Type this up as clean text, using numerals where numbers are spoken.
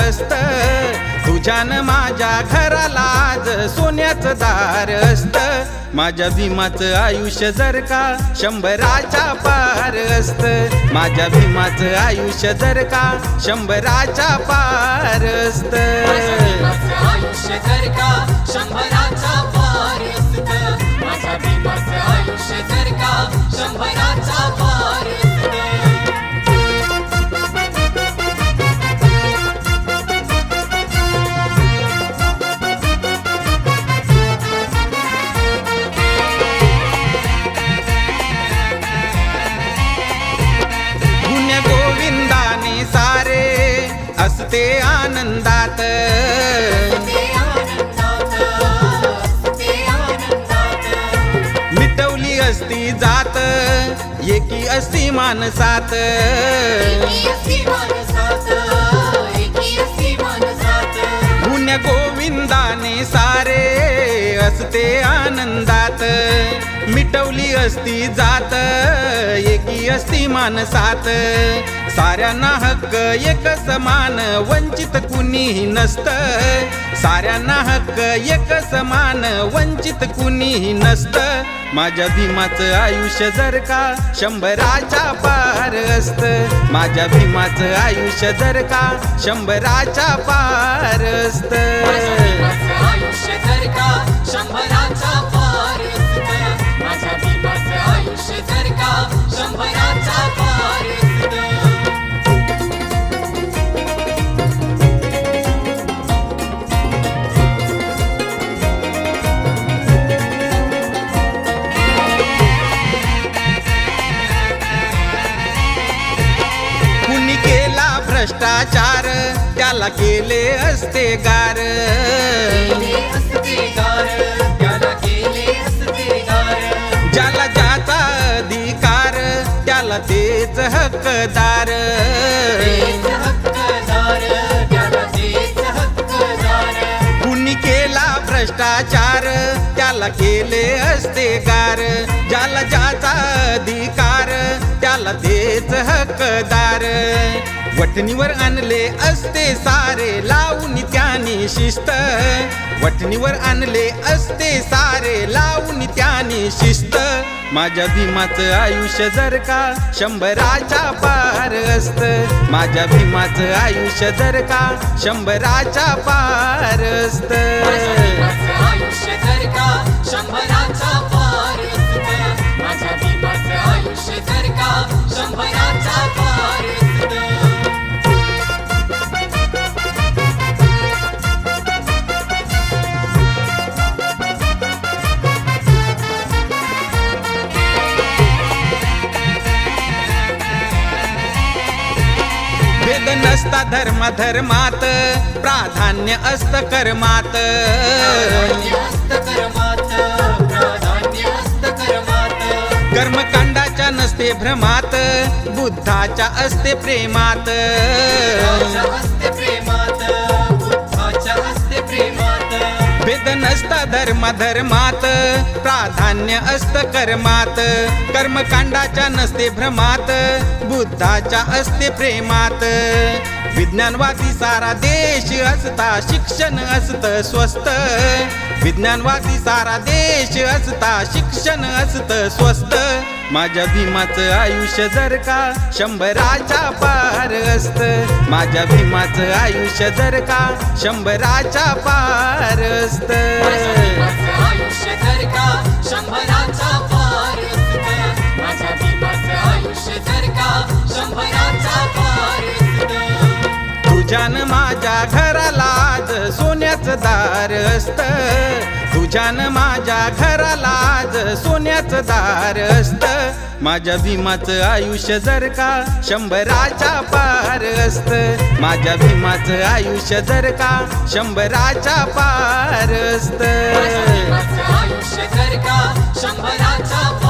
असत, तुझ्यानं माझ्या घराला आज सोन्याचं दार असत. माझ्या भीमाचं आयुष्य जर का 100च्या पार असत, माझ्या भीमाचं आयुष्य जर का 100च्या पार असत. आयुष्य जर का 100च्या पार असत, माझ्या भीमाचं आयुष्य जर का 100च्या पार असत. गोविंदाने सारे असते आनंदात, मिटवली असती जात एकी असती माणसात. गुण्य गोविंदाने सारे असते आनंदात, मिटवली असती जात एकी असती माणसात. साऱ्यांना हक्क एक समान वंचित कुणीही नसतं, साऱ्यांना हक्क एक समान वंचित कुणीही नसतं. माझ्या भीमाचं आयुष्य जर का 100च्या पार असत, माझ्या भीमाचं आयुष्य जर का 100च्या पार असत. आयुष्य जर का 100च्या पार असत, माझ्या भीमाचं आयुष्य जर का 100च्या पार असत. भ्रष्टाचार त्याला केले असते गार, ज्याला ज्याचा अधिकार त्याला तेच हक्कदार. कुणी केला भ्रष्टाचार त्याला केले असते गार, ज्याला ज्याचा अधिकार त्याला तेच हक्कदार. वठणीवर आणले असते सारे लावून त्याने शिस्त, वठणीवर आणले असते सारे लावून त्याने शिस्त. माझ्या भीमाचं आयुष्य जर का 100च्या पार असत, माझ्या भीमाचं आयुष्य जर का 100च्या पार असत. आयुष्य जर का 100च्या पार असत, माझ्या भीमाचं आयुष्य जर का 100च्या पार असत. भेद नसता धर्म धर्मात, प्राधान्य असत कर्मात. कर्मकांडाच्या नसते भ्रमात, बुद्धाच्या असते प्रेमात. भेद नसता धर्म धर्मात, प्राधान्य असत कर्मात. कर्मकांडाच्या नसते भ्रमात, बुद्धाच्या असते प्रेमात. विज्ञानवादी सारा देश असता, शिक्षण असत स्वस्त. विज्ञानवादी सारा देश असता, शिक्षण असत स्वस्त. माझ्या भीमाचं आयुष्य जर का 100च्या पार असत, माझ्या भीमाचं आयुष्य जर का 100च्या पार असत. आयुष्य जर का 100च्या पार असत, माझ्या भीमाचं आयुष्य जर का 100च्या पार असत. तुझ्यानं माझ्या घराला आज सोन्याचं दार असत, तुझ्यानं माझ्या घराला आज सोन्याचं दार असत. माझ्या भीमाचं आयुष्य जर का 100च्या पार असत, माझ्या भीमाचं आयुष्य जर का 100च्या पार असत. आयुष्य जर का 100च्या पार